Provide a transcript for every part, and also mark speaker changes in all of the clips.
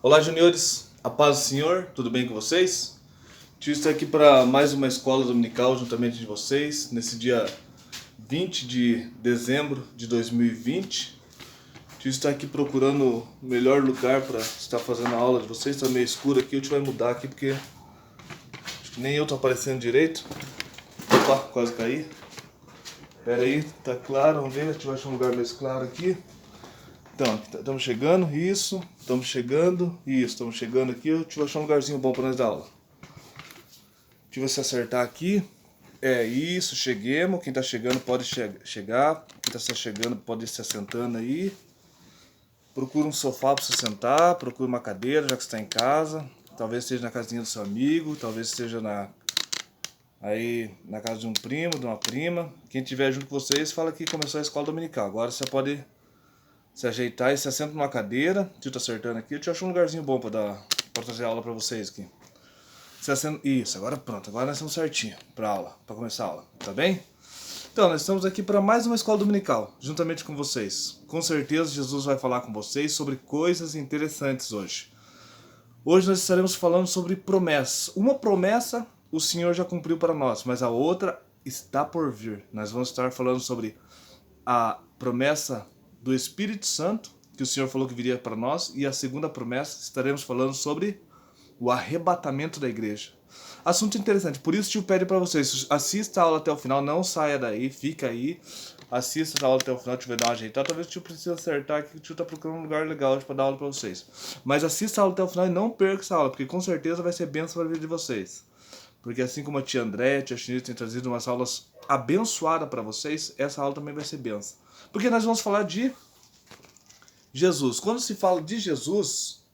Speaker 1: Olá, juniores, a paz do Senhor, tudo bem com vocês? Tio está aqui para mais uma escola dominical juntamente de vocês, nesse dia 20 de dezembro de 2020. Tio está aqui procurando o melhor lugar para estar fazendo a aula de vocês, está meio escuro aqui, o tio vai mudar aqui porque acho que nem eu estou aparecendo direito. Opa, quase caí. Pera aí, tá claro, vamos ver, a gente vai achar um lugar mais claro aqui. Então, estamos chegando, isso, estamos chegando aqui, eu te vou achar um lugarzinho bom para nós dar aula. Deixa eu ver se acertar aqui. É isso, cheguemos, quem tá chegando pode chegar, quem tá se chegando pode ir se assentando aí. Procura um sofá para você sentar, procura uma cadeira já que você está em casa, talvez esteja na casinha do seu amigo, talvez esteja aí na casa de um primo, de uma prima. Quem estiver junto com vocês, fala que começou a escola dominical, agora você pode se ajeitar e se assenta numa cadeira. O tio tá acertando aqui. Eu te acho um lugarzinho bom para fazer aula para vocês aqui. Se assenta... Isso, agora pronto. Agora nós estamos certinho para aula, para começar a aula. Tá bem? Então, nós estamos aqui para mais uma escola dominical, juntamente com vocês. Com certeza Jesus vai falar com vocês sobre coisas interessantes hoje. Hoje nós estaremos falando sobre promessas. Uma promessa o Senhor já cumpriu para nós, mas a outra está por vir. Nós vamos estar falando sobre a promessa do Espírito Santo, que o Senhor falou que viria para nós, e a segunda promessa, estaremos falando sobre o arrebatamento da igreja. Assunto interessante, por isso o tio pede para vocês, assista a aula até o final, não saia daí, fica aí, assista a aula até o final, o tio vai dar uma ajeitada, talvez o tio precise acertar aqui, o tio tá procurando um lugar legal para dar aula para vocês. Mas assista a aula até o final e não perca essa aula, porque com certeza vai ser bênção para a vida de vocês. Porque assim como a tia André, a tia Chinesa tem trazido umas aulas abençoadas para vocês, essa aula também vai ser bênção. Porque nós vamos falar de Jesus. Quando se fala de Jesus,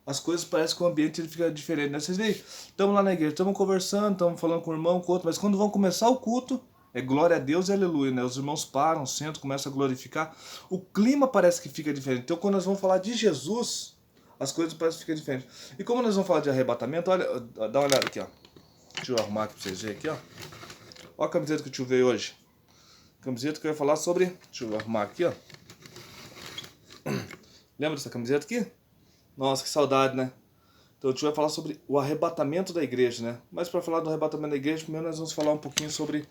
Speaker 1: as coisas parecem que o ambiente ele fica diferente, né? Vocês veem, estamos lá na igreja, estamos conversando, estamos falando com o irmão, com o outro, mas quando vão começar o culto, é glória a Deus e aleluia, né? Os irmãos param, sentam, começam a glorificar. O clima parece que fica diferente. Então quando nós vamos falar de Jesus, as coisas parecem que ficam diferentes. E como nós vamos falar de arrebatamento, olha, dá uma olhada aqui, ó. Deixa eu arrumar aqui pra vocês verem aqui, ó. Olha a camiseta que o tio veio hoje. Camiseta que eu ia falar sobre... Deixa eu arrumar aqui, ó. Lembra dessa camiseta aqui? Nossa, que saudade, né? Então o tio vai falar sobre o arrebatamento da igreja, né? Mas para falar do arrebatamento da igreja, primeiro nós vamos falar um pouquinho sobre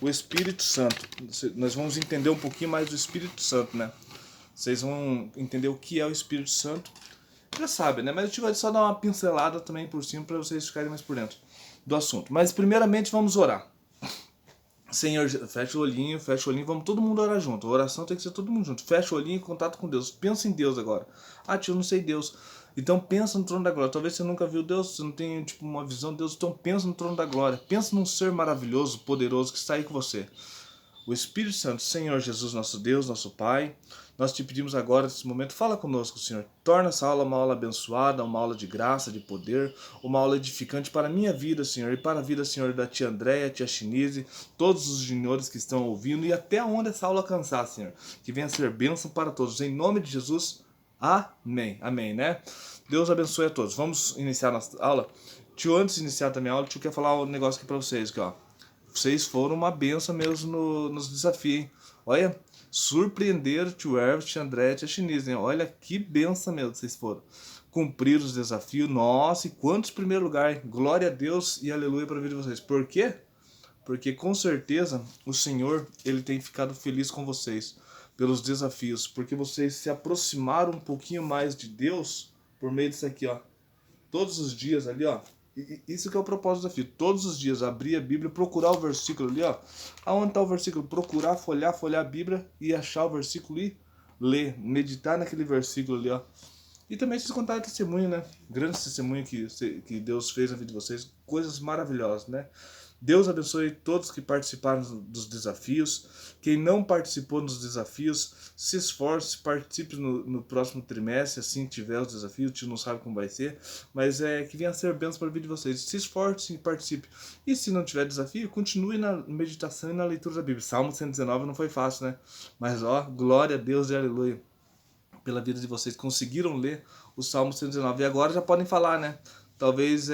Speaker 1: o Espírito Santo. Nós vamos entender um pouquinho mais do Espírito Santo, né? Vocês vão entender o que é o Espírito Santo. Já sabem, né? Mas o tio vai só dar uma pincelada também por cima para vocês ficarem mais por dentro do assunto. Mas primeiramente vamos orar. Senhor, fecha o olhinho, vamos todo mundo orar junto. A oração tem que ser todo mundo junto. Fecha o olhinho em contato com Deus. Pensa em Deus agora. Ah, tio, eu não sei Deus. Então pensa no trono da glória. Talvez você nunca viu Deus, você não tem tipo uma visão de Deus. Então pensa no trono da glória. Pensa num ser maravilhoso, poderoso que está aí com você. O Espírito Santo, Senhor Jesus, nosso Deus, nosso Pai, nós te pedimos agora, nesse momento, fala conosco, Senhor. Torna essa aula uma aula abençoada, uma aula de graça, de poder, uma aula edificante para a minha vida, Senhor, e para a vida, Senhor, da tia Andréia, tia Chinese, todos os juniores que estão ouvindo e até onde essa aula alcançar, Senhor. Que venha ser bênção para todos. Em nome de Jesus, amém. Amém, né? Deus abençoe a todos. Vamos iniciar nossa aula. Tio, antes de iniciar também a aula, tio quer falar um negócio aqui para vocês, aqui, ó. Vocês foram uma benção mesmo nos desafios, hein? Olha, surpreenderam o tio Herves, tia André, tia Chinese, hein? Olha que benção mesmo vocês foram. Cumpriram os desafios. Nossa, e quantos primeiro lugar, hein? Glória a Deus e aleluia para a vida de vocês. Por quê? Porque com certeza o Senhor, ele tem ficado feliz com vocês pelos desafios, porque vocês se aproximaram um pouquinho mais de Deus por meio disso aqui, ó. Todos os dias ali, ó. Isso que é o propósito do desafio. Todos os dias abrir a Bíblia, procurar o versículo ali, ó. Aonde está o versículo? Procurar, folhar a Bíblia e achar o versículo e ler, meditar naquele versículo ali, ó. E também se contar testemunho, né? Grande testemunho que Deus fez na vida de vocês. Coisas maravilhosas, né? Deus abençoe todos que participaram dos desafios. Quem não participou dos desafios, se esforce, participe no próximo trimestre, assim tiver os desafios, o tio não sabe como vai ser, mas que venha a ser bênção para a vida de vocês. Se esforce e participe. E se não tiver desafio, continue na meditação e na leitura da Bíblia. Salmo 119 não foi fácil, né? Mas ó, glória a Deus e aleluia pela vida de vocês. Conseguiram ler o Salmo 119 e agora já podem falar, né? Talvez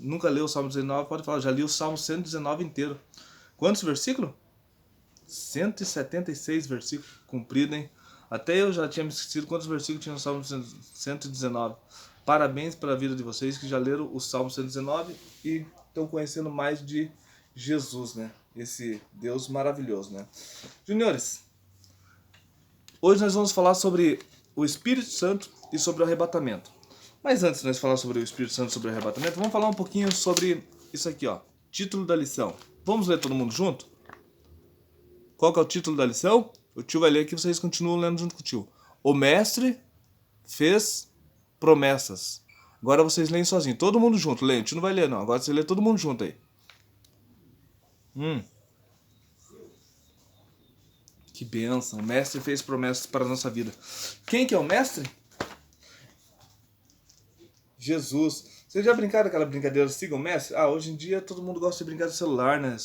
Speaker 1: nunca leu o Salmo 19, pode falar, já li o Salmo 119 inteiro. Quantos versículos? 176 versículos, cumprido, hein? Até eu já tinha me esquecido quantos versículos tinha no Salmo 119. Parabéns pela vida de vocês que já leram o Salmo 119 e estão conhecendo mais de Jesus, né? Esse Deus maravilhoso, né? Juniores, hoje nós vamos falar sobre o Espírito Santo e sobre o arrebatamento. Mas antes de nós falar sobre o Espírito Santo e sobre o arrebatamento, vamos falar um pouquinho sobre isso aqui, ó. Título da lição. Vamos ler todo mundo junto? Qual que é o título da lição? O tio vai ler aqui, vocês continuam lendo junto com o tio. O mestre fez promessas. Agora vocês leem sozinho. Todo mundo junto, leem. O tio não vai ler, não. Agora você lê todo mundo junto aí. Que bênção. O mestre fez promessas para a nossa vida. Quem que é o mestre? Jesus. Vocês já brincaram aquela brincadeira Siga o Mestre? Hoje em dia todo mundo gosta de brincar de celular, né?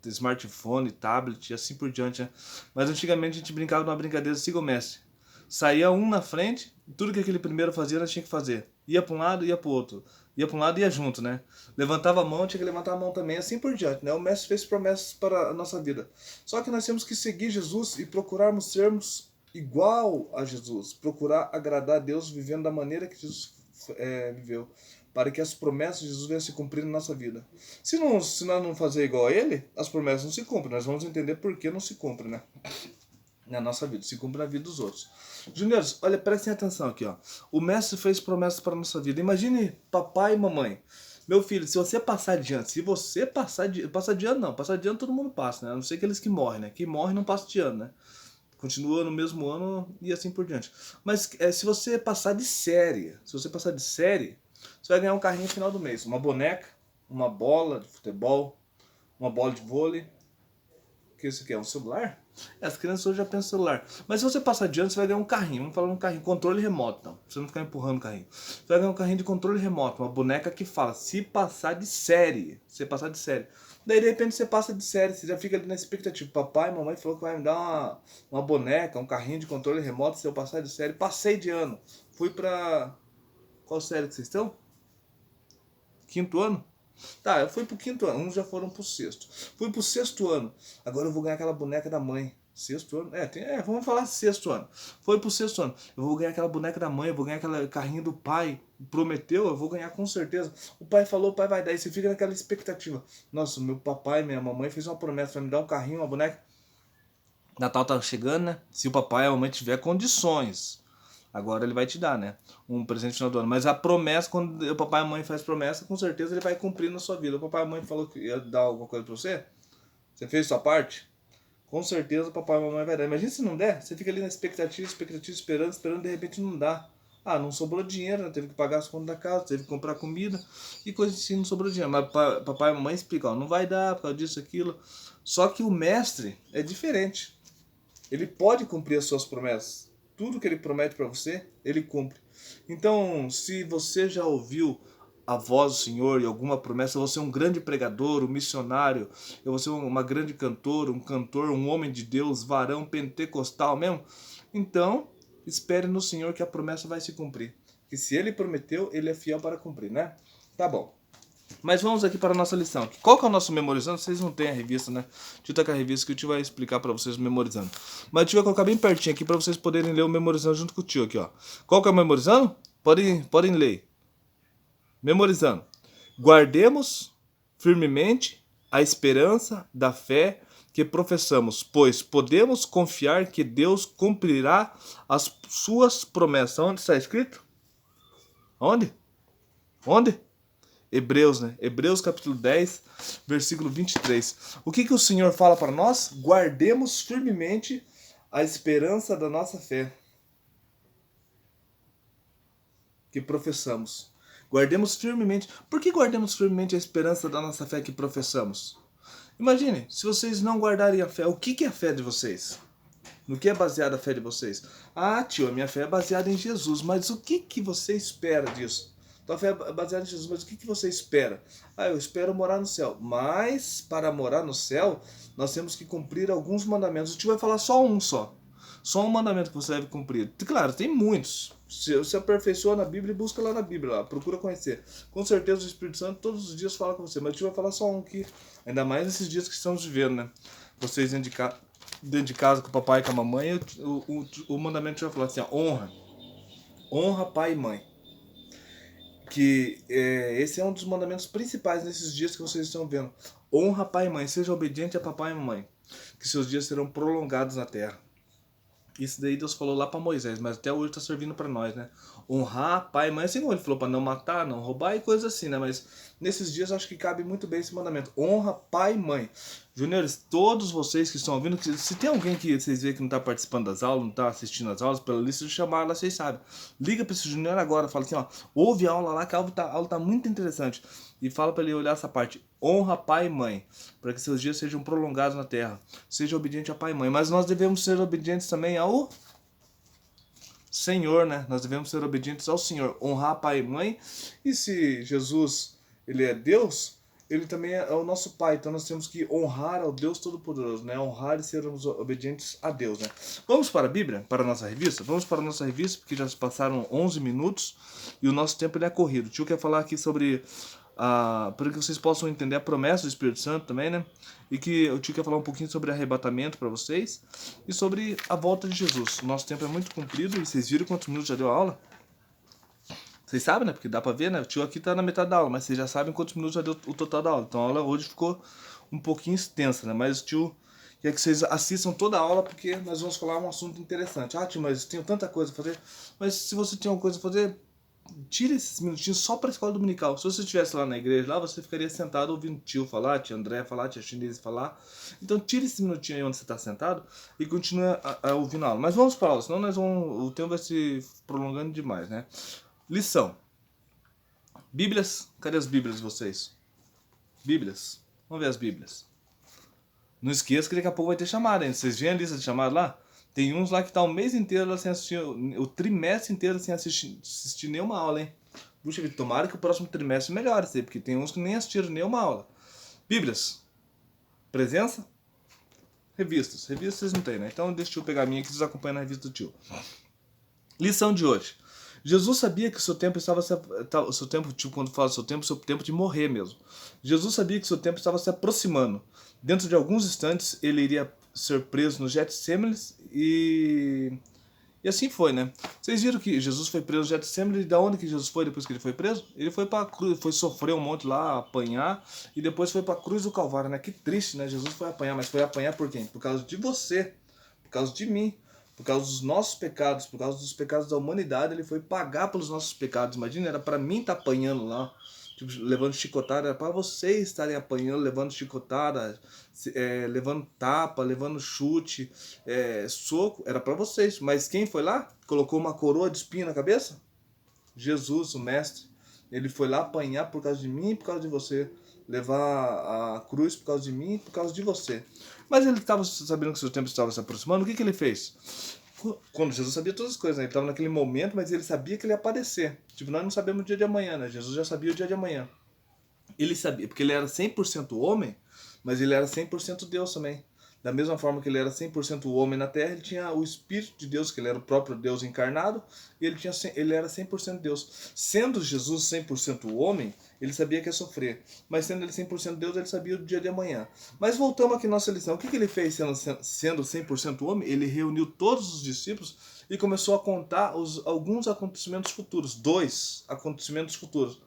Speaker 1: Smartphone, tablet e assim por diante, né? Mas antigamente a gente brincava numa brincadeira Siga o Mestre. Saía um na frente, tudo que aquele primeiro fazia nós tinha que fazer. Ia para um lado, ia para o outro. Ia para um lado e ia junto, né? Levantava a mão, tinha que levantar a mão também, assim por diante, né? O Mestre fez promessas para a nossa vida. Só que nós temos que seguir Jesus e procurarmos sermos igual a Jesus. Procurar agradar a Deus vivendo da maneira que Jesus viveu, para que as promessas de Jesus venham se cumprir na nossa vida. Se nós não fazer igual a ele, as promessas não se cumprem. Nós vamos entender por que não se cumprem, né? Na nossa vida, se cumpre na vida dos outros. Juniores, olha, prestem atenção aqui, ó. O mestre fez promessas para a nossa vida. Imagine papai e mamãe. Meu filho, se você passar de ano, passar de ano todo mundo passa, né? A não ser aqueles que morrem, né? Quem morre não passa de ano, né? Continua no mesmo ano e assim por diante. Mas se você passar de série, você vai ganhar um carrinho no final do mês. Uma boneca, uma bola de futebol, uma bola de vôlei. O que isso aqui é? Um celular? As crianças hoje já pensam no celular. Mas se você passar de ano, você vai ganhar um carrinho. Vamos falar um carrinho, controle remoto, não. Pra você não ficar empurrando o carrinho. Você vai ganhar um carrinho de controle remoto, uma boneca que fala, se passar de série. Daí de repente você passa de série, você já fica ali na expectativa. Papai e mamãe falou que vai me dar uma boneca, um carrinho de controle remoto se eu passar de série. Passei de ano. Fui pra... Qual série que vocês estão? Quinto ano? Tá, eu fui pro quinto ano, uns já foram pro sexto. Fui pro sexto ano, agora eu vou ganhar aquela boneca da mãe. Sexto ano? Vamos falar sexto ano. Foi pro sexto ano, eu vou ganhar aquela boneca da mãe, eu vou ganhar aquele carrinho do pai. Prometeu, eu vou ganhar com certeza. O pai falou, o pai vai dar, e você fica naquela expectativa. Nossa, meu papai, minha mamãe fez uma promessa, vai me dar um carrinho, uma boneca. Natal tá chegando, né? Se o papai e a mamãe tiver condições, agora ele vai te dar, né? Um presente no final do ano. Mas a promessa, quando o papai e a mãe faz promessa, com certeza ele vai cumprir na sua vida. O papai e a mãe falou que ia dar alguma coisa pra você? Você fez sua parte? Com certeza o papai e a mamãe vai dar. Imagina se não der, você fica ali na expectativa, esperando, de repente não dá. Não sobrou dinheiro, né? Teve que pagar as contas da casa, teve que comprar comida e coisa assim, não sobrou dinheiro. Mas papai e mamãe explicam, não vai dar por causa disso, aquilo. Só que o mestre é diferente. Ele pode cumprir as suas promessas. Tudo que ele promete para você, ele cumpre. Então, se você já ouviu a voz do Senhor e alguma promessa, você é um grande pregador, um missionário, eu vou ser uma grande cantora, um cantor, um homem de Deus, varão pentecostal mesmo, então espere no Senhor que a promessa vai se cumprir. Que se ele prometeu, ele é fiel para cumprir, né? Tá bom. Mas vamos aqui para a nossa lição. Qual que é o nosso memorizando? Vocês não têm a revista, né? O tio tá com a revista que o tio vai explicar para vocês memorizando. Mas o tio vai colocar bem pertinho aqui para vocês poderem ler o memorizando junto com o tio aqui, ó. Qual que é o memorizando? Podem ler. Memorizando. Guardemos firmemente a esperança da fé que professamos, pois podemos confiar que Deus cumprirá as suas promessas. Onde está escrito? Onde? Hebreus, né? Hebreus capítulo 10, versículo 23. O que o Senhor fala para nós? Guardemos firmemente a esperança da nossa fé que professamos. Guardemos firmemente. Por que guardemos firmemente a esperança da nossa fé que professamos? Imagine, se vocês não guardarem a fé, o que é a fé de vocês? No que é baseada a fé de vocês? Tio, a minha fé é baseada em Jesus, mas o que você espera disso? Tua fé é baseada em Jesus, mas o que você espera? Eu espero morar no céu. Mas, para morar no céu, nós temos que cumprir alguns mandamentos. O tio vai falar só um só. Só um mandamento que você deve cumprir. Claro, tem muitos. Se aperfeiçoa na Bíblia e busca lá na Bíblia. Procura conhecer. Com certeza o Espírito Santo todos os dias fala com você. Mas o tio vai falar só um aqui. Ainda mais nesses dias que estamos vivendo, né? Vocês indicar dentro de casa com o papai e com a mamãe, o mandamento já falou assim, ó, honra pai e mãe. Que esse é um dos mandamentos principais nesses dias que vocês estão vendo. Honra pai e mãe, seja obediente a papai e mamãe, que seus dias serão prolongados na terra. Isso daí Deus falou lá para Moisés, mas até hoje está servindo para nós, né? Honrar pai e mãe, assim como ele falou para não matar, não roubar e coisas assim, né? Mas nesses dias acho que cabe muito bem esse mandamento. Honra pai e mãe. Juniores, todos vocês que estão ouvindo, se tem alguém que vocês veem que não está participando das aulas, não está assistindo às aulas, pela lista de chamar lá, vocês sabem. Liga para esse Junior agora, fala assim, ó, ouve a aula lá, que a aula tá muito interessante. E fala para ele olhar essa parte. Honra pai e mãe, para que seus dias sejam prolongados na terra. Seja obediente a pai e mãe. Mas nós devemos ser obedientes também ao Senhor, né? Nós devemos ser obedientes ao Senhor. Honrar pai e mãe. E se Jesus, ele é Deus, ele também é o nosso pai. Então nós temos que honrar ao Deus Todo-Poderoso, né? Honrar e sermos obedientes a Deus, né? Vamos para a Bíblia? Para a nossa revista? Vamos para a nossa revista, porque já se passaram 11 minutos e o nosso tempo ele é corrido. O tio quer falar aqui sobre... para que vocês possam entender a promessa do Espírito Santo também, né? E que eu tinha que falar um pouquinho sobre arrebatamento para vocês e sobre a volta de Jesus. O nosso tempo é muito comprido e vocês viram quantos minutos já deu a aula? Vocês sabem, né? Porque dá para ver, né? O tio aqui tá na metade da aula, mas vocês já sabem quantos minutos já deu o total da aula. Então a aula hoje ficou um pouquinho extensa, né? Mas o tio quer que vocês assistam toda a aula porque nós vamos falar um assunto interessante. Ah, tio, mas tenho tanta coisa a fazer. Mas se você tem uma coisa a fazer, tira esses minutinhos só para a escola dominical. Se você estivesse lá na igreja, lá você ficaria sentado ouvindo tio falar, tia André falar, tia Chinese falar. Então tira esse minutinho aí onde você está sentado e continue ouvindo a aula. Mas vamos para a aula, senão o tempo vai se prolongando demais, né? Lição. Bíblias. Cadê as Bíblias de vocês? Bíblias. Vamos ver as Bíblias. Não esqueça que daqui a pouco vai ter chamada, hein? Vocês veem a lista de chamada lá? Tem uns lá que tá o mês inteiro lá sem assistir, o trimestre inteiro sem assistir nenhuma aula, hein? Puxa vida, tomara que o próximo trimestre melhore, sei, porque tem uns que nem assistiram nenhuma aula. Bíblias. Presença? Revistas. Revistas vocês não tem, né? Então deixa eu pegar a minha aqui, vocês acompanham na revista do tio. Lição de hoje. Jesus sabia que o seu tempo estava o seu tempo, tipo, quando fala seu tempo de morrer mesmo. Jesus sabia que o seu tempo estava se aproximando. Dentro de alguns instantes ele iria ser preso no Getsemane e assim foi, né? Vocês viram que Jesus foi preso no Getsemane, e da onde que Jesus foi depois que ele foi preso? Ele foi para a cruz, foi sofrer um monte lá, apanhar, e depois foi para a cruz do Calvário, né? Que triste, né? Jesus foi apanhar, mas foi apanhar por quem? Por causa de você, por causa de mim, por causa dos nossos pecados, por causa dos pecados da humanidade, ele foi pagar pelos nossos pecados. Imagina, era para mim estar apanhando lá, tipo, levando chicotada, era para vocês estarem apanhando, levando chicotada, levando tapa, levando chute, soco, era para vocês. Mas quem foi lá? Colocou uma coroa de espinho na cabeça? Jesus, o mestre. Ele foi lá apanhar por causa de mim e por causa de você. Levar a cruz por causa de mim e por causa de você. Mas ele estava sabendo que o seu tempo estava se aproximando. O que ele fez? Quando Jesus sabia todas as coisas, né? Ele estava naquele momento, mas ele sabia que ele ia aparecer. Tipo, nós não sabemos o dia de amanhã, né? Jesus já sabia o dia de amanhã. Ele sabia, porque ele era 100% homem, mas ele era 100% Deus também. Da mesma forma que ele era 100% homem na Terra, ele tinha o Espírito de Deus, que ele era o próprio Deus encarnado, e ele era 100% Deus. Sendo Jesus 100% homem, ele sabia que ia sofrer. Mas sendo ele 100% Deus, ele sabia o dia de amanhã. Mas voltamos aqui à nossa lição. O que ele fez sendo 100% homem? Ele reuniu todos os discípulos e começou a contar alguns acontecimentos futuros. 2 acontecimentos futuros.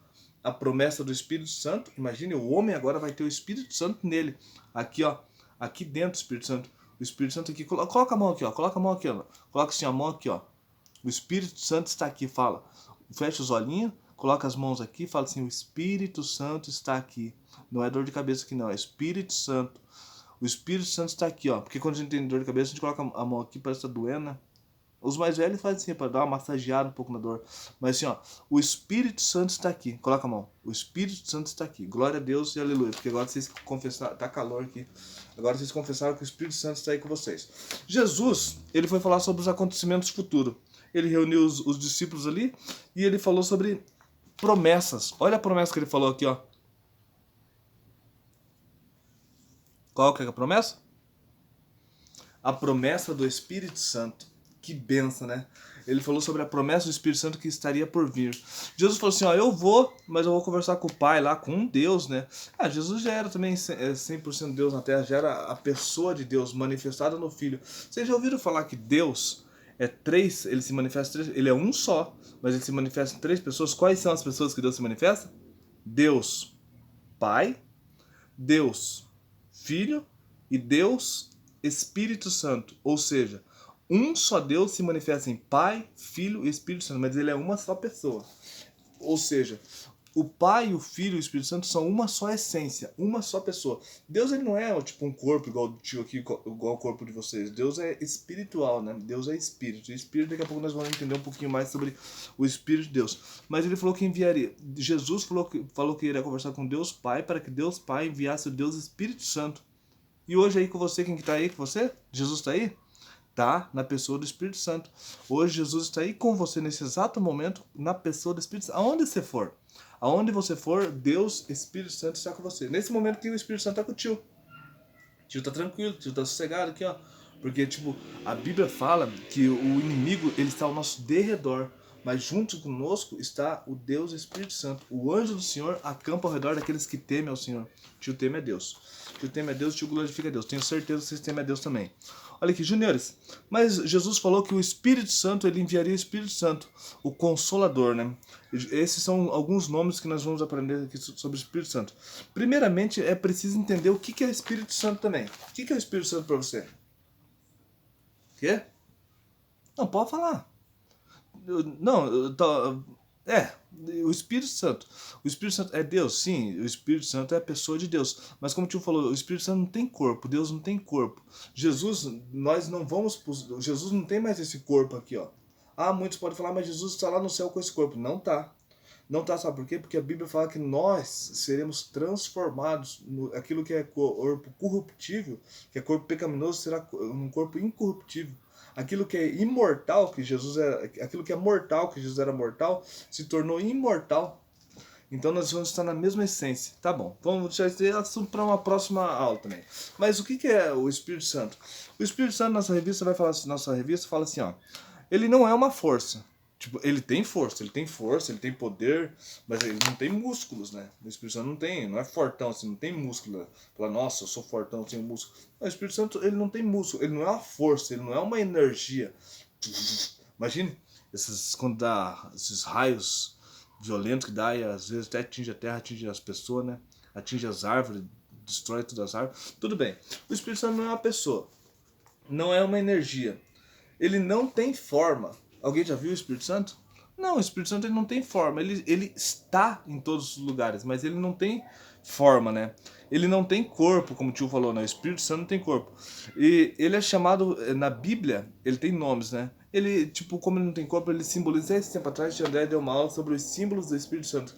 Speaker 1: A promessa do Espírito Santo. Imagine, o homem agora vai ter o Espírito Santo nele. Aqui, ó. Aqui dentro do Espírito Santo. O Espírito Santo aqui. Coloca a mão aqui, ó. Coloca a mão aqui, ó. Coloca assim a mão aqui, ó. O Espírito Santo está aqui. Fala. Fecha os olhinhos. Coloca as mãos aqui. Fala assim. O Espírito Santo está aqui. Não é dor de cabeça aqui, não. É Espírito Santo. O Espírito Santo está aqui, ó. Porque quando a gente tem dor de cabeça, a gente coloca a mão aqui, parece que tá doendo, né? Os mais velhos fazem assim, para dar uma massageada um pouco na dor. Mas assim, ó, o Espírito Santo está aqui. Coloca a mão. O Espírito Santo está aqui. Glória a Deus e aleluia. Porque agora vocês confessaram, tá calor aqui. Agora vocês confessaram que o Espírito Santo está aí com vocês. Jesus, ele foi falar sobre os acontecimentos futuros. Ele reuniu os discípulos ali e ele falou sobre promessas. Olha a promessa que ele falou aqui, ó. Qual que é a promessa? A promessa do Espírito Santo. Que benção, né? ele falou sobre a promessa do Espírito Santo que estaria por vir. Jesus falou assim, ó, eu vou, mas eu vou conversar com o Pai lá, com um Deus, né? Jesus já era também 100% Deus na Terra, já era a pessoa de Deus manifestada no Filho. Vocês já ouviram falar que Deus é três, ele se manifesta três, ele é um só, mas ele se manifesta em três pessoas. Quais são as pessoas que Deus se manifesta? Deus Pai, Deus Filho e Deus Espírito Santo. Ou seja, um só Deus se manifesta em Pai, Filho e Espírito Santo, mas ele é uma só pessoa. Ou seja, o Pai, o Filho e o Espírito Santo são uma só essência, uma só pessoa. Deus ele não é tipo um corpo igual o tio aqui, igual o corpo de vocês. Deus é espiritual, né? Deus é espírito. E espírito, daqui a pouco nós vamos entender um pouquinho mais sobre o Espírito de Deus. Mas ele falou que enviaria. Jesus falou que iria conversar com Deus Pai para que Deus Pai enviasse o Deus Espírito Santo. E hoje aí com você, quem que tá aí com você? Jesus está aí? Tá na pessoa do Espírito Santo. Hoje Jesus está aí com você nesse exato momento, na pessoa do Espírito Santo. Aonde você for, Deus, Espírito Santo está com você. Nesse momento que o Espírito Santo está com o tio. O tio tá tranquilo, o tio tá sossegado aqui, ó. Porque, tipo, a Bíblia fala que o inimigo, ele está ao nosso derredor. Mas junto conosco está o Deus Espírito Santo. O anjo do Senhor acampa ao redor daqueles que temem ao Senhor. O tio teme a Deus. O tio teme a Deus, o tio glorifica a Deus. Tenho certeza que vocês temem a Deus também. Olha aqui, juniores. Mas Jesus falou que o Espírito Santo, ele enviaria o Espírito Santo, o Consolador, né? Esses são alguns nomes que nós vamos aprender aqui sobre o Espírito Santo. Primeiramente, é preciso entender o que é o Espírito Santo também. O que é o Espírito Santo para você? O quê? Não, pode falar. O Espírito Santo. O Espírito Santo é Deus, sim. O Espírito Santo é a pessoa de Deus. Mas como o tio falou, o Espírito Santo não tem corpo. Deus não tem corpo. Jesus não tem mais esse corpo aqui, ó. Ah, muitos podem falar, mas Jesus está lá no céu com esse corpo. Não tá. Não tá, sabe por quê? Porque a Bíblia fala que nós seremos transformados. Aquilo que é corpo corruptível, que é corpo pecaminoso, será um corpo incorruptível. Aquilo que é imortal, aquilo que é mortal, que Jesus era mortal, se tornou imortal. Então nós vamos estar na mesma essência. Tá bom, vamos deixar esse assunto para uma próxima aula também. Mas o que é o Espírito Santo? O Espírito Santo, nossa revista fala assim, ó. Ele não é uma força. Tipo, ele tem força, ele tem poder, mas ele não tem músculos, né? O Espírito Santo não é fortão, assim, não tem músculo. Fala, nossa, eu sou fortão, tenho músculo. Não, o Espírito Santo, ele não tem músculo, ele não é uma força, ele não é uma energia. Imagine, quando dá esses raios violentos que dá, e às vezes até atinge a terra, atinge as pessoas, né? Atinge as árvores, destrói todas as árvores. Tudo bem, o Espírito Santo não é uma pessoa, não é uma energia. Ele não tem forma. Alguém já viu o Espírito Santo? Não, o Espírito Santo ele não tem forma. Ele está em todos os lugares, mas ele não tem forma, né? Ele não tem corpo, como o tio falou, né? O Espírito Santo não tem corpo. E ele é chamado, na Bíblia, ele tem nomes, né? Ele, tipo, como ele não tem corpo, ele simboliza. Esse tempo atrás, o André deu uma aula sobre os símbolos do Espírito Santo.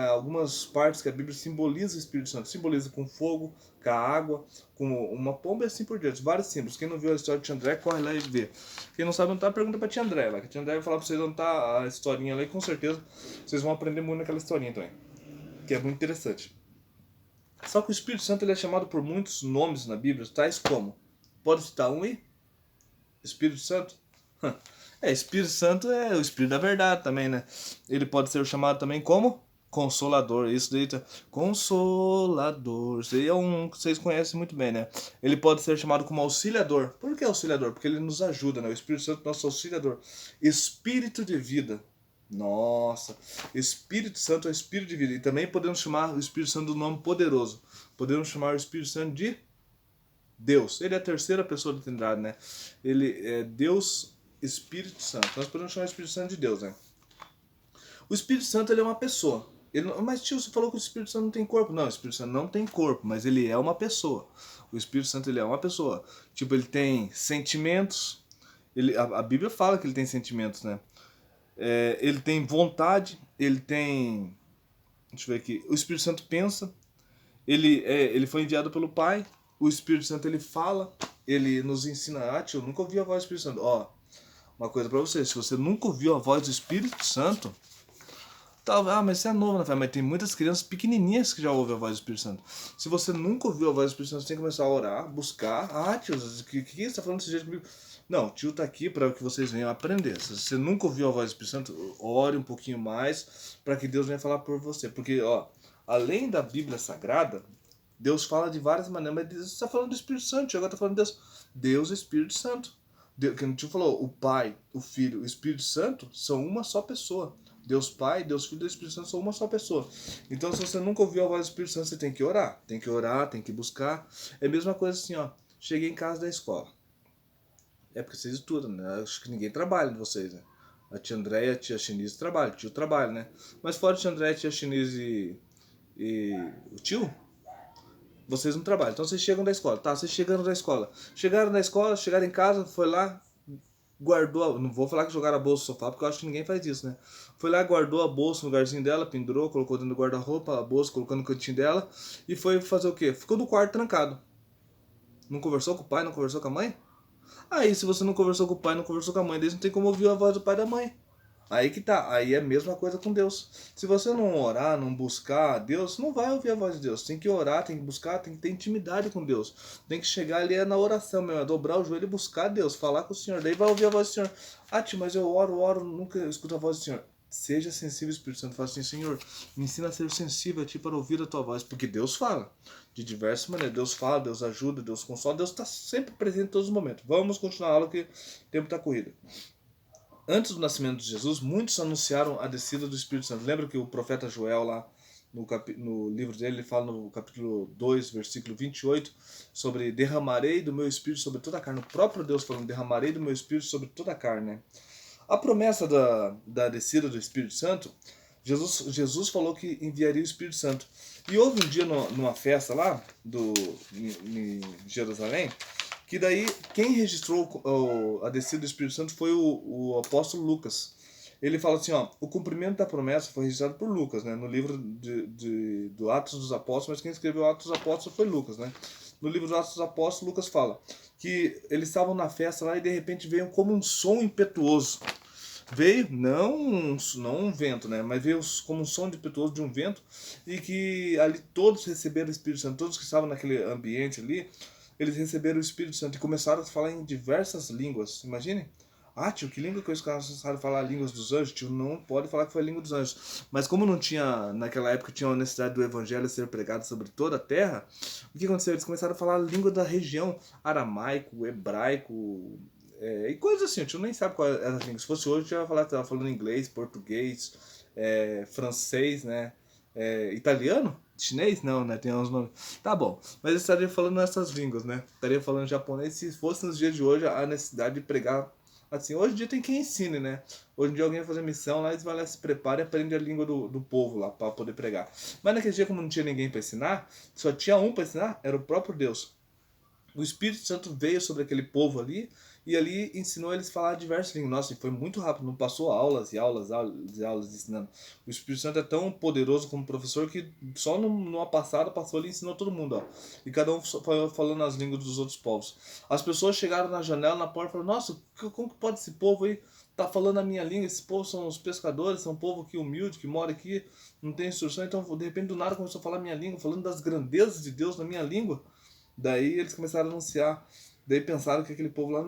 Speaker 1: Algumas partes que a Bíblia simboliza o Espírito Santo. Simboliza com fogo, com a água, com uma pomba e assim por diante. Vários símbolos. Quem não viu a história de Tia André, corre lá e vê. Quem não sabe onde tá, pergunta pra Tia André lá. Que a Tia André vai falar pra vocês onde tá a historinha lá e com certeza vocês vão aprender muito naquela historinha também. Que é muito interessante. Só que o Espírito Santo ele é chamado por muitos nomes na Bíblia, tais como... Pode citar um aí? Espírito Santo? Espírito Santo é o Espírito da verdade também, né? Ele pode ser chamado também como Consolador. Isso daí tá... Consolador. Isso aí é um que vocês conhecem muito bem, né? Ele pode ser chamado como Auxiliador. Por que Auxiliador? Porque ele nos ajuda, né? O Espírito Santo é nosso auxiliador. Espírito de vida. Nossa, Espírito Santo é Espírito de vida. E também podemos chamar o Espírito Santo do nome poderoso. Podemos chamar o Espírito Santo de Deus. Ele é a terceira pessoa da Trindade, né? Ele é Deus, Espírito Santo. Nós podemos chamar o Espírito Santo de Deus, né? O Espírito Santo ele é uma pessoa. Mas tio, você falou que o Espírito Santo não tem corpo. Não, o Espírito Santo não tem corpo, mas ele é uma pessoa. O Espírito Santo ele é uma pessoa. Tipo, ele tem sentimentos. A Bíblia fala que ele tem sentimentos, né? Ele tem vontade, ele tem... Deixa eu ver aqui. O Espírito Santo pensa. Ele foi enviado pelo Pai. O Espírito Santo ele fala. Ele nos ensina. Tio, eu nunca ouvi a voz do Espírito Santo. Ó, uma coisa pra você. Se você nunca ouviu a voz do Espírito Santo... mas você é novo, né? Mas tem muitas crianças pequenininhas que já ouvem a voz do Espírito Santo. Se você nunca ouviu a voz do Espírito Santo, você tem que começar a orar, buscar. Tio, o que você está falando desse jeito comigo? Não, o tio tá aqui para que vocês venham aprender. Se você nunca ouviu a voz do Espírito Santo, ore um pouquinho mais para que Deus venha falar por você. Porque, ó, além da Bíblia Sagrada, Deus fala de várias maneiras, mas Deus está falando do Espírito Santo, agora está falando de Deus. Deus é Espírito Santo. Deus, que o tio falou, o Pai, o Filho, o Espírito Santo são uma só pessoa. Deus Pai, Deus Filho e Deus Espírito Santo são uma só pessoa. Então, se você nunca ouviu a voz do Espírito Santo, você tem que orar. Tem que orar, tem que buscar. É a mesma coisa assim, ó. Cheguei em casa da escola. É porque vocês estudam, né? Acho que ninguém trabalha de vocês, né? A tia Andréia e a tia Chinise trabalham, o tio trabalha, né? Mas fora a tia Andréia, a tia Chinise e o tio, vocês não trabalham. Então vocês chegam da escola, tá? Vocês chegando da escola. Chegaram da escola, chegaram em casa, foi lá, guardou, não vou falar que jogaram a bolsa no sofá, porque eu acho que ninguém faz isso, né? Foi lá, guardou a bolsa no lugarzinho dela, pendurou, colocou dentro do guarda-roupa, a bolsa, colocou no cantinho dela, e foi fazer o quê? Ficou no quarto trancado. Não conversou com o pai, não conversou com a mãe? Aí, se você não conversou com o pai, não conversou com a mãe, eles não tem como ouvir a voz do pai e da mãe. Aí que tá, aí é a mesma coisa com Deus. Se você não orar, não buscar Deus, não vai ouvir a voz de Deus. Tem que orar, tem que buscar, tem que ter intimidade com Deus. Tem que chegar ali na oração mesmo, é dobrar o joelho e buscar Deus, falar com o Senhor. Daí vai ouvir a voz do Senhor. Ah, tio, mas eu oro, nunca escuto a voz do Senhor. Seja sensível, Espírito Santo. Fala assim, Senhor, me ensina a ser sensível a Ti para ouvir a Tua voz. Porque Deus fala de diversas maneiras. Deus fala, Deus ajuda, Deus consola. Deus está sempre presente em todos os momentos. Vamos continuar a aula que o tempo está corrido. Antes do nascimento de Jesus, muitos anunciaram a descida do Espírito Santo. Lembra que o profeta Joel lá no livro dele, ele fala no capítulo 2, versículo 28, sobre derramarei do meu Espírito sobre toda a carne. O próprio Deus falando, derramarei do meu Espírito sobre toda a carne, né? A promessa da descida do Espírito Santo, Jesus falou que enviaria o Espírito Santo. E houve um dia numa festa lá em Jerusalém, que daí quem registrou a descida do Espírito Santo foi o apóstolo Lucas. Ele fala assim, ó, o cumprimento da promessa foi registrado por Lucas, né, no livro do Atos dos Apóstolos, mas quem escreveu Atos dos Apóstolos foi Lucas, né? No livro dos Atos dos Apóstolos, Lucas fala que eles estavam na festa lá e de repente veio como um som impetuoso. Veio, não um vento, né? Mas veio como um som impetuoso de um vento, e que ali todos receberam o Espírito Santo, todos que estavam naquele ambiente ali, eles receberam o Espírito Santo e começaram a falar em diversas línguas. Imagine. Ah, tio, que língua que os caras sabem falar? Línguas dos anjos? Tio, não pode falar que foi a língua dos anjos. Mas como não tinha, naquela época, tinha a necessidade do evangelho ser pregado sobre toda a terra, o que aconteceu? Eles começaram a falar a língua da região, aramaico, hebraico, e coisas assim. O tio nem sabe qual é a língua. Se fosse hoje, eu ia falar, tava falando inglês, português, francês, né? Italiano? Chinês? Não, né? Tem uns nomes. Tá bom. Mas eu estaria falando nessas línguas, né? Estaria falando japonês se fosse nos dias de hoje a necessidade de pregar. Assim, hoje em dia tem quem ensine, né? Hoje em dia alguém vai fazer missão lá, eles vão lá, se prepara e aprende a língua do povo lá para poder pregar. Mas naquele dia, como não tinha ninguém para ensinar, só tinha um para ensinar, era o próprio Deus. O Espírito Santo veio sobre aquele povo ali e ali ensinou eles a falar diversas línguas. Nossa, e foi muito rápido, não passou aulas e aulas e aulas ensinando. O Espírito Santo é tão poderoso como professor que só numa passada passou ali e ensinou todo mundo, ó. E cada um foi falando as línguas dos outros povos. As pessoas chegaram na janela, na porta e falaram, nossa, como que pode esse povo aí tá falando a minha língua? Esse povo são os pescadores, são um povo que humilde, que mora aqui, não tem instrução, então de repente do nada começou a falar a minha língua, falando das grandezas de Deus na minha língua. Daí eles começaram a anunciar. Daí pensaram que aquele povo lá,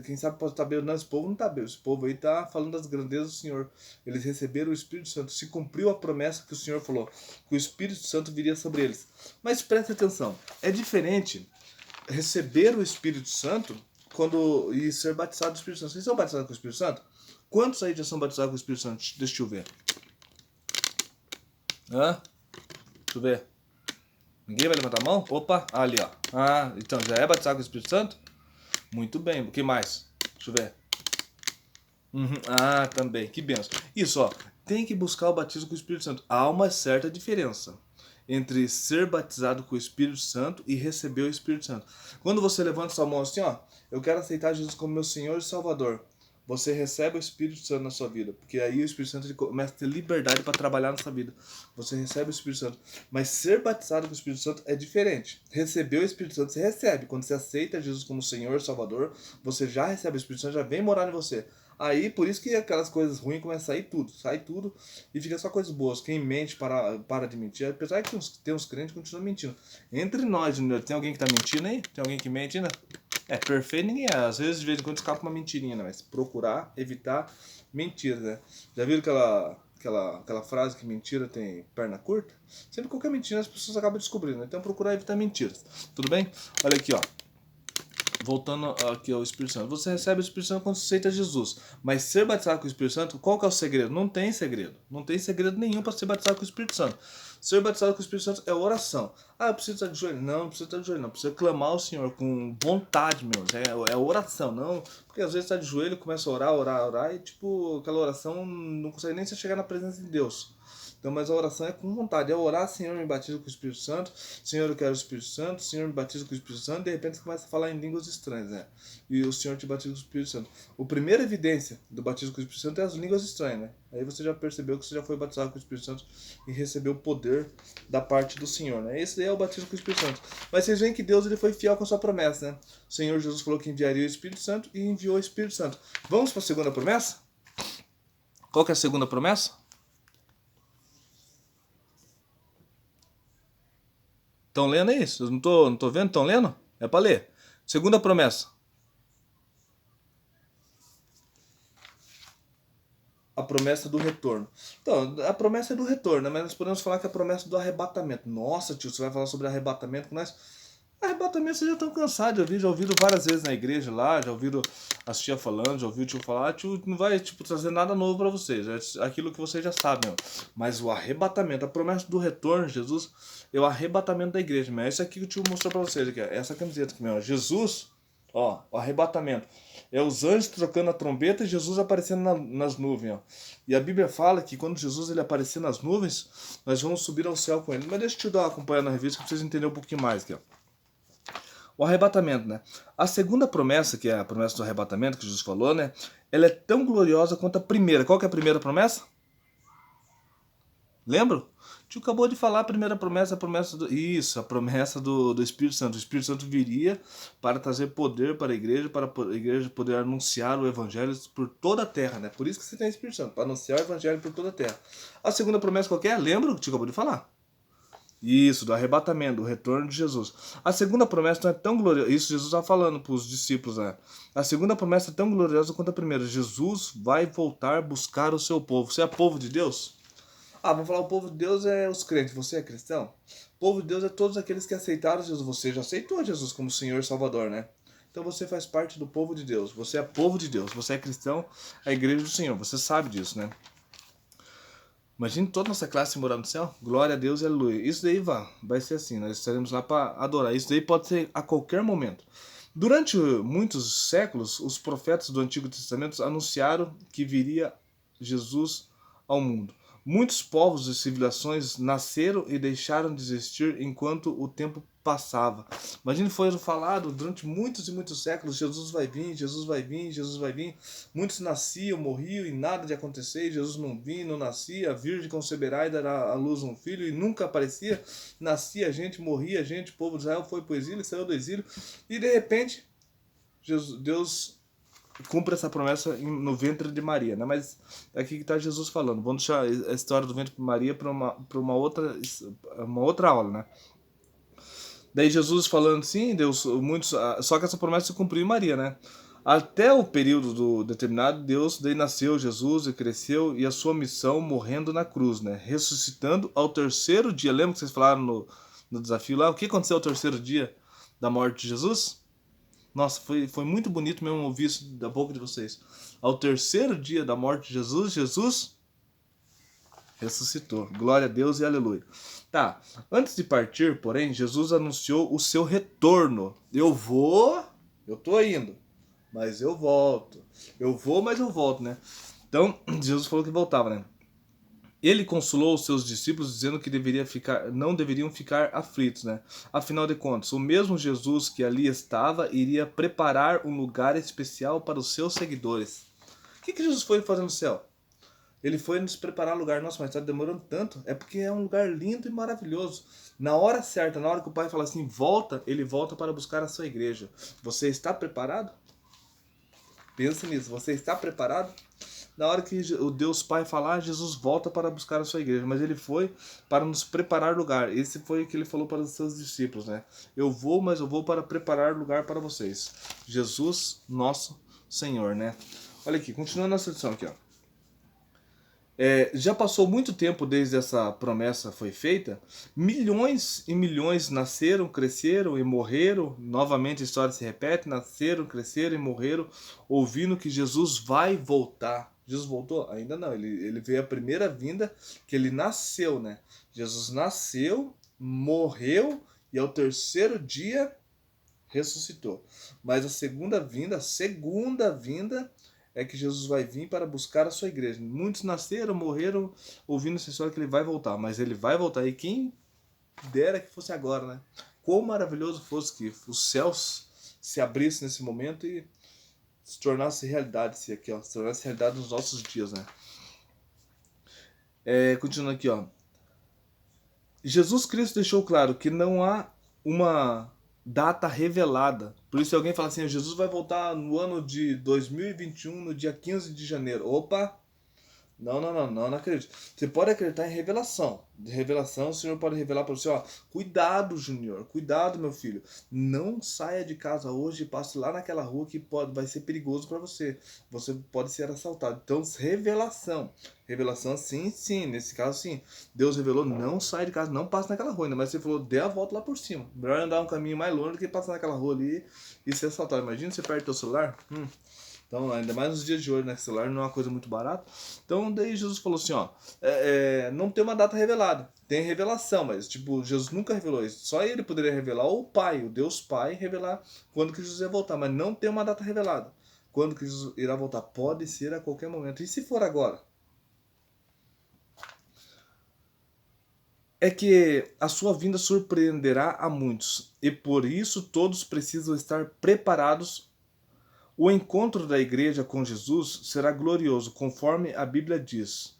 Speaker 1: quem sabe pode estar bêbado. Não, esse povo não está bêbado. Esse povo aí está falando das grandezas do Senhor. Eles receberam o Espírito Santo. Se cumpriu a promessa que o Senhor falou, que o Espírito Santo viria sobre eles. Mas preste atenção, é diferente receber o Espírito Santo e ser batizado do Espírito Santo. Vocês são batizados com o Espírito Santo? Quantos aí já são batizados com o Espírito Santo? Deixa eu ver. Deixa eu ver. Ninguém vai levantar a mão? Opa, ali ó. Ah, então já é batizado com o Espírito Santo? Muito bem, o que mais? Deixa eu ver. Ah, também, que benção. Isso, ó, tem que buscar o batismo com o Espírito Santo. Há uma certa diferença entre ser batizado com o Espírito Santo e receber o Espírito Santo. Quando você levanta sua mão assim, ó, eu quero aceitar Jesus como meu Senhor e Salvador. Você recebe o Espírito Santo na sua vida, porque aí o Espírito Santo ele começa a ter liberdade para trabalhar na sua vida. Você recebe o Espírito Santo. Mas ser batizado com o Espírito Santo é diferente. Receber o Espírito Santo, você recebe. Quando você aceita Jesus como Senhor e Salvador, você já recebe o Espírito Santo, já vem morar em você. Aí, por isso que aquelas coisas ruins começam a sair tudo. Sai tudo e fica só coisas boas. Quem mente para de mentir. Apesar que tem uns crentes que continuam mentindo. Entre nós, tem alguém que está mentindo aí? Tem alguém que mente ainda? Perfeito ninguém é. Às vezes, de vez em quando, escapa uma mentirinha, né? Mas procurar evitar mentiras, né? Já viram aquela frase que mentira tem perna curta? Sempre qualquer mentira as pessoas acabam descobrindo, né? Então procurar evitar mentiras. Tudo bem? Olha aqui, ó. Voltando aqui ao Espírito Santo. Você recebe o Espírito Santo quando você aceita Jesus. Mas ser batizado com o Espírito Santo, qual que é o segredo? Não tem segredo. Não tem segredo nenhum para ser batizado com o Espírito Santo. Ser batizado com o Espírito Santo é oração. Eu preciso estar de joelho? Não precisa estar de joelho, não. Precisa clamar ao Senhor com vontade, meu. É oração, não. Porque às vezes está de joelho, começa a orar, e tipo, aquela oração não consegue nem se chegar na presença de Deus. Então, mas a oração é com vontade. É orar, Senhor, me batiza com o Espírito Santo. Senhor, eu quero o Espírito Santo. Senhor, me batiza com o Espírito Santo. De repente, você começa a falar em línguas estranhas, né? E o Senhor te batiza com o Espírito Santo. A primeira evidência do batismo com o Espírito Santo é as línguas estranhas, né? Aí você já percebeu que você já foi batizado com o Espírito Santo e recebeu o poder da parte do Senhor, né? Esse daí é o batismo com o Espírito Santo. Mas vocês veem que Deus ele foi fiel com a sua promessa, né? O Senhor Jesus falou que enviaria o Espírito Santo e enviou o Espírito Santo. Vamos para a segunda promessa? Qual que é a segunda promessa? Estão lendo isso? Eu não tô vendo? Estão lendo? É para ler. Segunda promessa. A promessa do retorno. Então, a promessa é do retorno, né? Mas nós podemos falar que é a promessa do arrebatamento. Nossa, tio, você vai falar sobre arrebatamento com nós? Arrebatamento vocês já estão cansados de ouvir, já ouviram várias vezes na igreja lá, já ouviram as tia falando, já ouviu o tio falar, tio não vai tipo, trazer nada novo para vocês, é aquilo que vocês já sabem. Mas o arrebatamento, a promessa do retorno, Jesus, é o arrebatamento da igreja. Mas é isso aqui que o tio mostrou para vocês, aqui, essa camiseta aqui, meu. Jesus, ó, o arrebatamento. É os anjos trocando a trombeta e Jesus aparecendo nas nuvens, ó. E a Bíblia fala que quando Jesus ele aparecer nas nuvens, nós vamos subir ao céu com ele. Mas deixa eu te dar uma acompanhada na revista para vocês entenderem um pouquinho mais aqui, ó. O arrebatamento, né? A segunda promessa, que é a promessa do arrebatamento que Jesus falou, né? Ela é tão gloriosa quanto a primeira. Qual que é a primeira promessa? Lembra? O tio acabou de falar a primeira promessa, a promessa do... Isso, a promessa do Espírito Santo. O Espírito Santo viria para trazer poder para a igreja poder anunciar o Evangelho por toda a terra, né? Por isso que você tem Espírito Santo, para anunciar o Evangelho por toda a terra. A segunda promessa qual que é? Lembra o que o tio acabou de falar? Isso, do arrebatamento, do retorno de Jesus. A segunda promessa não é tão gloriosa. Isso Jesus está falando para os discípulos, né? A segunda promessa é tão gloriosa quanto a primeira. Jesus vai voltar buscar o seu povo. Você é povo de Deus? Vamos falar, o povo de Deus é os crentes. Você é cristão? O povo de Deus é todos aqueles que aceitaram Jesus. Você já aceitou Jesus como Senhor e Salvador, né? Então você faz parte do povo de Deus. Você é povo de Deus. Você é cristão, é a igreja do Senhor. Você sabe disso, né? Imagine toda nossa classe morar no céu. Glória a Deus e aleluia. Isso daí vai ser assim. Nós estaremos lá para adorar. Isso daí pode ser a qualquer momento. Durante muitos séculos, os profetas do Antigo Testamento anunciaram que viria Jesus ao mundo. Muitos povos e civilizações nasceram e deixaram de existir enquanto o tempo passava. Imagine, foi falado durante muitos e muitos séculos, Jesus vai vir, Jesus vai vir, Jesus vai vir. Muitos nasciam, morriam e nada de acontecer, Jesus não vinha, não nascia, a virgem conceberá e dará à luz um filho e nunca aparecia. Nascia gente, morria gente, o povo de Israel foi para o exílio, saiu do exílio e de repente Deus cumpre essa promessa no ventre de Maria, né? Mas aqui que está Jesus falando. Vamos deixar a história do ventre de Maria para uma outra aula, né? Daí Jesus falando assim, Deus, muitos, só que essa promessa se cumpriu em Maria, né? Até o período determinado, Deus daí nasceu Jesus e cresceu e a sua missão morrendo na cruz, né? Ressuscitando ao terceiro dia. Lembra que vocês falaram no desafio lá? O que aconteceu ao terceiro dia da morte de Jesus? Nossa, foi muito bonito mesmo ouvir isso da boca de vocês. Ao terceiro dia da morte de Jesus, Jesus ressuscitou. Glória a Deus e aleluia. Tá, antes de partir, porém, Jesus anunciou o seu retorno. Eu tô indo, mas eu volto. Eu vou, mas eu volto, né? Então, Jesus falou que voltava, né? Ele consolou os seus discípulos dizendo que não deveriam ficar aflitos, né? Afinal de contas, o mesmo Jesus que ali estava iria preparar um lugar especial para os seus seguidores. O que Jesus foi fazer no céu? Ele foi nos preparar lugar. Nossa, mas está demorando tanto. É porque é um lugar lindo e maravilhoso. Na hora certa, na hora que o Pai fala assim, volta, ele volta para buscar a sua igreja. Você está preparado? Pensa nisso. Você está preparado? na hora que o Deus Pai falar, Jesus volta para buscar a sua igreja. Mas ele foi para nos preparar lugar. Esse foi o que ele falou para os seus discípulos, né? Eu vou, mas eu vou para preparar lugar para vocês. Jesus, nosso Senhor, né? Olha aqui, continuando a sessão aqui, ó. Já passou muito tempo desde essa promessa foi feita, milhões e milhões nasceram, cresceram e morreram, novamente a história se repete, nasceram, cresceram e morreram, ouvindo que Jesus vai voltar. Jesus voltou? Ainda não, ele veio a primeira vinda, que ele nasceu, né? Jesus nasceu, morreu e ao terceiro dia ressuscitou. Mas a segunda vinda é que Jesus vai vir para buscar a sua igreja. Muitos nasceram, morreram, ouvindo essa história que ele vai voltar, mas ele vai voltar. E quem dera que fosse agora, né? Quão maravilhoso fosse que os céus se abrissem nesse momento e se tornasse realidade, se tornasse realidade nos nossos dias, né? Continuando aqui, ó. Jesus Cristo deixou claro que não há uma data revelada. Por isso, se alguém fala assim, Jesus vai voltar no ano de 2021, no dia 15 de janeiro. Opa! Não acredito. Você pode acreditar em revelação. De revelação, o Senhor pode revelar para você, ó, cuidado, Júnior, cuidado, meu filho. Não saia de casa hoje e passe lá naquela rua que vai ser perigoso para você. Você pode ser assaltado. Então, revelação. Revelação, sim, nesse caso, sim. Deus revelou, não saia de casa, não passe naquela rua. Ainda mais você falou, dê a volta lá por cima. Melhor andar um caminho mais longe do que passar naquela rua ali e ser assaltado. Imagina você perde o seu celular. Então, ainda mais nos dias de hoje, né? Que celular não é uma coisa muito barata. Então, daí Jesus falou assim, ó, não tem uma data revelada. Tem revelação, mas, tipo, Jesus nunca revelou isso. Só ele poderia revelar, ou o Pai, o Deus Pai, revelar quando que Jesus ia voltar. Mas não tem uma data revelada. Quando que Jesus irá voltar? Pode ser a qualquer momento. E se for agora? É que a sua vinda surpreenderá a muitos. E por isso todos precisam estar preparados. O encontro da igreja com Jesus será glorioso, conforme a Bíblia diz.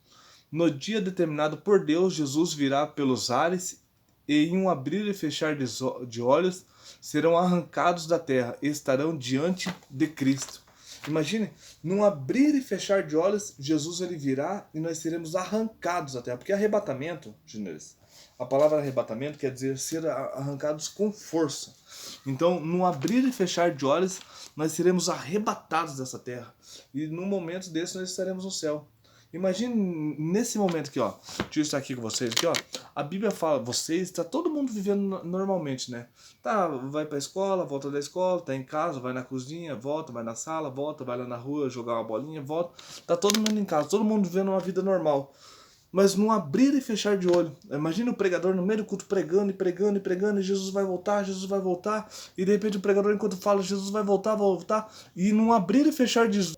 Speaker 1: No dia determinado por Deus, Jesus virá pelos ares e em um abrir e fechar de olhos serão arrancados da terra e estarão diante de Cristo. Imagine, num abrir e fechar de olhos, Jesus ele virá e nós seremos arrancados da terra. Porque arrebatamento, juniores, a palavra arrebatamento quer dizer ser arrancados com força. Então, num abrir e fechar de olhos, nós seremos arrebatados dessa terra. E num momento desse, nós estaremos no céu. Imagine nesse momento aqui, ó. Deixa eu estar aqui com vocês aqui, ó. A Bíblia fala, vocês, tá todo mundo vivendo normalmente, né? Tá, vai pra escola, volta da escola, tá em casa, vai na cozinha, volta, vai na sala, volta, vai lá na rua jogar uma bolinha, volta. Tá todo mundo em casa, todo mundo vivendo uma vida normal. Mas num abrir e fechar de olho. Imagina o pregador no meio do culto pregando, e Jesus vai voltar, e de repente o pregador enquanto fala, Jesus vai voltar, e num abrir e fechar de